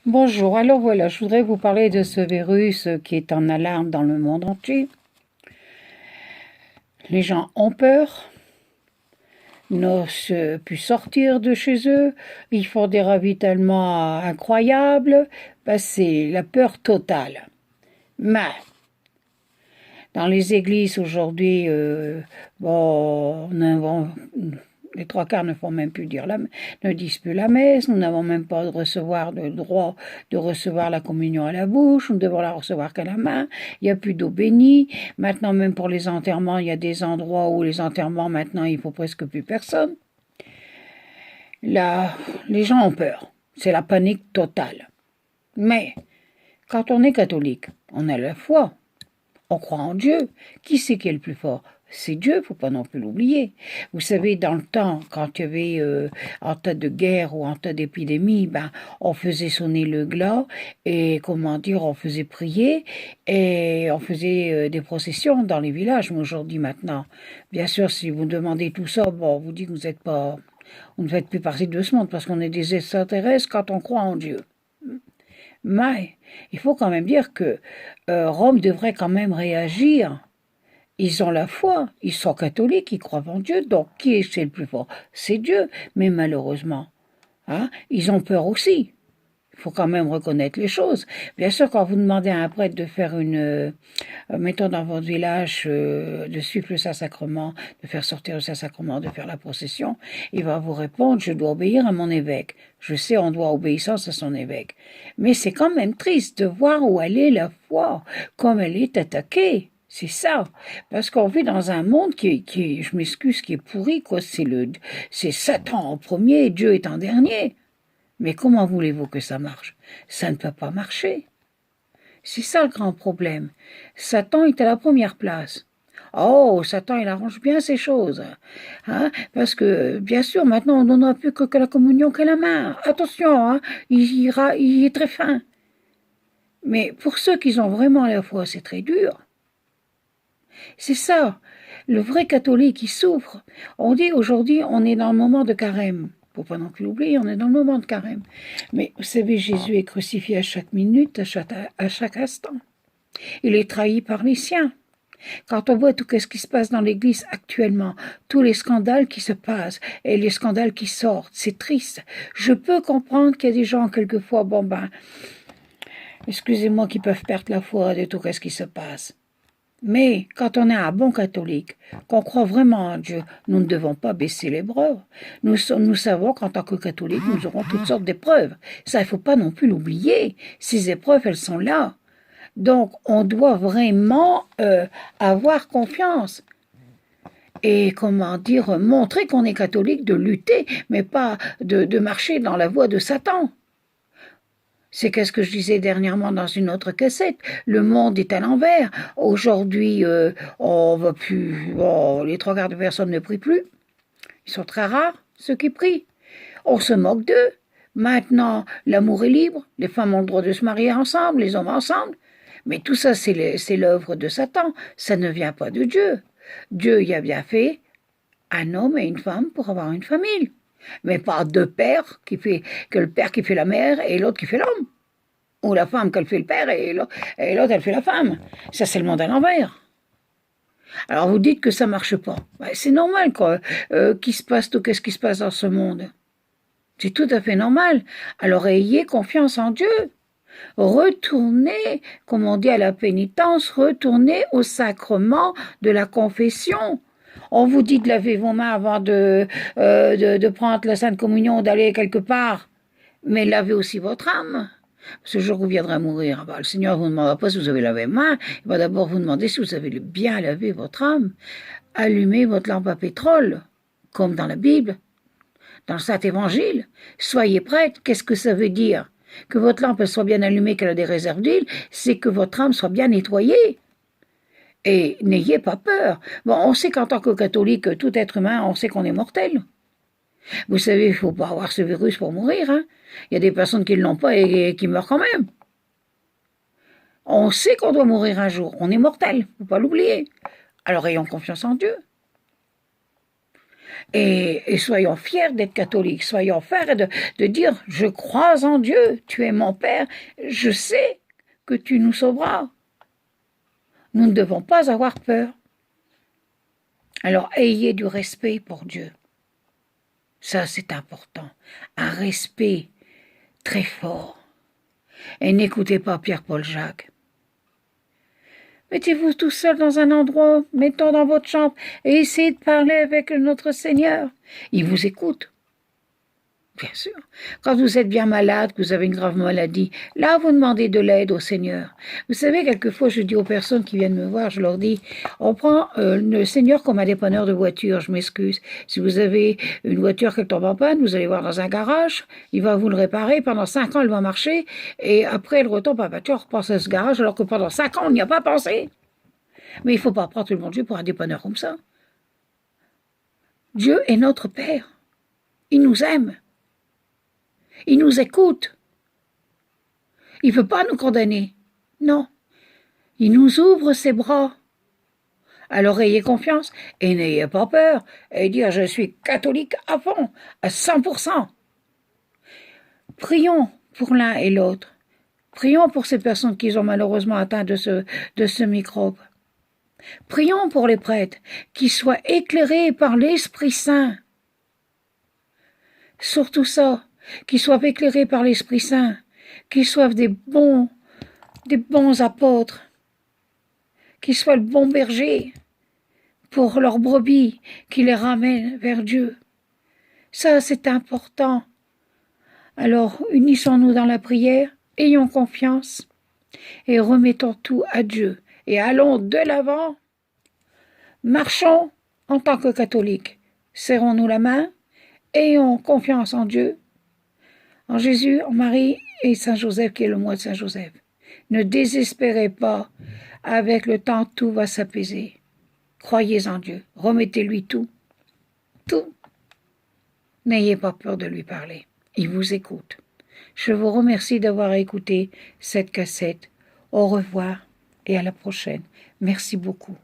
Bonjour, alors voilà, je voudrais vous parler de ce virus qui est en alarme dans le monde entier. Les gens ont peur, n'osent plus sortir de chez eux, ils font des ravitaillements incroyables, c'est la peur totale. Mais dans les églises aujourd'hui, les trois quarts ne font même plus ne disent plus la messe. Nous n'avons même pas le droit de recevoir la communion à la bouche. Nous devons la recevoir qu'à la main. Il n'y a plus d'eau bénie. Maintenant, même pour les enterrements, il y a des endroits où les enterrements, maintenant, il faut presque plus personne. Là, les gens ont peur. C'est la panique totale. Mais quand on est catholique, on a la foi. On croit en Dieu. Qui c'est qui est le plus fort? C'est Dieu, faut pas non plus l'oublier. Vous savez, dans le temps, quand il y avait en tas de guerre ou en tas d'épidémie, on faisait sonner le glas et on faisait prier et on faisait des processions dans les villages. Mais aujourd'hui, maintenant, bien sûr, si vous demandez tout ça, on vous dit que vous ne faites plus partie de ce monde parce qu'on est des extraterrestres quand on croit en Dieu. Mais il faut quand même dire que Rome devrait quand même réagir. Ils ont la foi, ils sont catholiques, ils croient en Dieu, donc qui est le plus fort? C'est Dieu. Mais malheureusement, ils ont peur aussi. Il faut quand même reconnaître les choses. Bien sûr, quand vous demandez à un prêtre de faire mettons dans votre village, de suivre le Saint-Sacrement, de faire sortir le Saint-Sacrement, de faire la procession, il va vous répondre, je dois obéir à mon évêque. Je sais, on doit obéissance à son évêque. Mais c'est quand même triste de voir où elle est la foi, comme elle est attaquée. C'est ça. Parce qu'on vit dans un monde je m'excuse, qui est pourri, quoi. C'est Satan en premier, Dieu est en dernier. Mais comment voulez-vous que ça marche? Ça ne peut pas marcher. C'est ça le grand problème. Satan est à la première place. Oh, Satan, il arrange bien ces choses. Parce que, bien sûr, maintenant, on n'en a plus que la communion qu'à la main. Attention, il est très fin. Mais pour ceux qui ont vraiment la foi, c'est très dur. C'est ça. Le vrai catholique, il souffre. On dit aujourd'hui, on est dans le moment de carême. Faut pas non plus l'oublier, on est dans le moment de carême. Mais vous savez, Jésus est crucifié à chaque minute, à chaque instant. Il est trahi par les siens. Quand on voit tout ce qui se passe dans l'Église actuellement, tous les scandales qui se passent et les scandales qui sortent, c'est triste. Je peux comprendre qu'il y a des gens, quelquefois, excusez-moi, qui peuvent perdre la foi de tout ce qui se passe. Mais quand on est un bon catholique, qu'on croit vraiment en Dieu, nous ne devons pas baisser les bras. Nous savons qu'en tant que catholiques, nous aurons toutes sortes d'épreuves. Ça, il ne faut pas non plus l'oublier. Ces épreuves, elles sont là. Donc, on doit vraiment avoir confiance. Et montrer qu'on est catholique, de lutter, mais pas de marcher dans la voie de Satan. C'est qu'est-ce que je disais dernièrement dans une autre cassette. Le monde est à l'envers. Aujourd'hui, on va plus. Les trois quarts de personnes ne prient plus. Ils sont très rares, ceux qui prient. On se moque d'eux. Maintenant, l'amour est libre. Les femmes ont le droit de se marier ensemble, les hommes ensemble. Mais tout ça, c'est l'œuvre de Satan. Ça ne vient pas de Dieu. Dieu y a bien fait un homme et une femme pour avoir une famille. Mais pas deux pères, que le père qui fait la mère et l'autre qui fait l'homme. Ou la femme qu'elle fait le père et l'autre elle fait la femme. Ça, c'est le monde à l'envers. Alors vous dites que ça marche pas. C'est normal, quoi. Qu'il se passe tout qu'est-ce qui se passe dans ce monde. C'est tout à fait normal. Alors ayez confiance en Dieu. Retournez, comme on dit à la pénitence, retournez au sacrement de la confession. On vous dit de laver vos mains avant de prendre la Sainte Communion, d'aller quelque part. Mais lavez aussi votre âme. Ce jour où vous viendrez mourir, le Seigneur ne vous demandera pas si vous avez lavé les mains, il va d'abord vous demander si vous avez bien lavé votre âme. Allumez votre lampe à pétrole, comme dans la Bible, dans le Saint-Évangile. Soyez prête. Qu'est-ce que ça veut dire? Que votre lampe soit bien allumée, qu'elle a des réserves d'huile, c'est que votre âme soit bien nettoyée. Et n'ayez pas peur. On sait qu'en tant que catholique, tout être humain, on sait qu'on est mortel. Vous savez, il ne faut pas avoir ce virus pour mourir. Il y a des personnes qui ne l'ont pas et qui meurent quand même. On sait qu'on doit mourir un jour. On est mortel, il ne faut pas l'oublier. Alors ayons confiance en Dieu. Et soyons fiers d'être catholiques, soyons fiers de dire, je crois en Dieu, tu es mon Père, je sais que tu nous sauveras. Nous ne devons pas avoir peur. Alors, ayez du respect pour Dieu. Ça, c'est important. Un respect très fort. Et n'écoutez pas Pierre-Paul Jacques. Mettez-vous tout seul dans un endroit, mettons dans votre chambre, et essayez de parler avec notre Seigneur. Il vous écoute. Bien sûr. Quand vous êtes bien malade, que vous avez une grave maladie, là, vous demandez de l'aide au Seigneur. Vous savez, quelquefois, je dis aux personnes qui viennent me voir, je leur dis, on prend le Seigneur comme un dépanneur de voiture, je m'excuse. Si vous avez une voiture qui tombe en panne, vous allez voir dans un garage, il va vous le réparer, pendant 5 ans, elle va marcher, et après, elle retombe, bah, tu repenses à ce garage, alors que pendant 5 ans, on n'y a pas pensé. Mais il ne faut pas prendre le bon Dieu pour un dépanneur comme ça. Dieu est notre Père. Il nous aime. Il nous écoute. Il ne veut pas nous condamner. Non. Il nous ouvre ses bras. Alors ayez confiance et n'ayez pas peur et dire je suis catholique à fond, à 100%. Prions pour l'un et l'autre. Prions pour ces personnes qui sont malheureusement atteintes de ce microbe. Prions pour les prêtres qui soient éclairés par l'Esprit Saint. Surtout ça. Qu'ils soient éclairés par l'Esprit Saint, qu'ils soient des bons apôtres, qu'ils soient le bon berger pour leurs brebis, qui les ramènent vers Dieu. Ça, c'est important. Alors, unissons-nous dans la prière, ayons confiance et remettons tout à Dieu. Et allons de l'avant, marchons en tant que catholiques. Serrons-nous la main, ayons confiance en Dieu, en Jésus, en Marie et Saint Joseph, qui est le mois de Saint Joseph. Ne désespérez pas, avec le temps, tout va s'apaiser. Croyez en Dieu, remettez-lui tout. Tout. N'ayez pas peur de lui parler, il vous écoute. Je vous remercie d'avoir écouté cette cassette. Au revoir et à la prochaine. Merci beaucoup.